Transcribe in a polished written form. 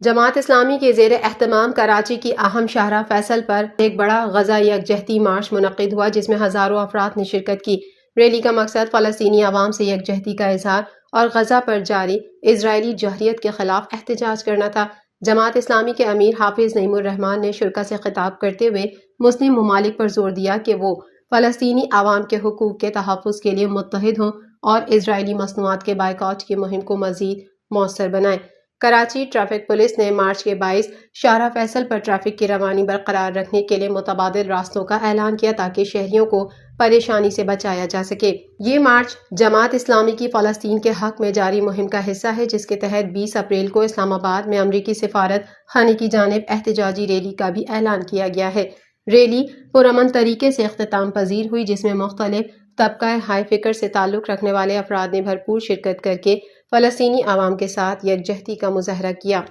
جماعت اسلامی کے زیر اہتمام کراچی کی اہم شاہراہ فیصل پر ایک بڑا غزہ یکجہتی مارچ منعقد ہوا جس میں ہزاروں افراد نے شرکت کی۔ ریلی کا مقصد فلسطینی عوام سے یکجہتی کا اظہار اور غزہ پر جاری اسرائیلی جوہریت کے خلاف احتجاج کرنا تھا۔ جماعت اسلامی کے امیر حافظ نعیم الرحمن نے شرکا سے خطاب کرتے ہوئے مسلم ممالک پر زور دیا کہ وہ فلسطینی عوام کے حقوق کے تحفظ کے لیے متحد ہوں اور اسرائیلی مصنوعات کے بائیکاٹ کی مہم کو مزید مؤثر بنائیں۔ کراچی ٹریفک پولیس نے مارچ کے باعث شاہراہ فیصل پر ٹریفک کی روانی برقرار رکھنے کے لیے متبادل راستوں کا اعلان کیا تاکہ شہریوں کو پریشانی سے بچایا جا سکے۔ یہ مارچ جماعت اسلامی کی فلسطین کے حق میں جاری مہم کا حصہ ہے جس کے تحت 20 اپریل کو اسلام آباد میں امریکی سفارت خانے کی جانب احتجاجی ریلی کا بھی اعلان کیا گیا ہے۔ ریلی پرامن طریقے سے اختتام پذیر ہوئی جس میں مختلف طبقہ ہائے فکر سے تعلق رکھنے والے افراد نے بھرپور شرکت کر کے فلسطینی عوام کے ساتھ یکجہتی کا مظاہرہ کیا۔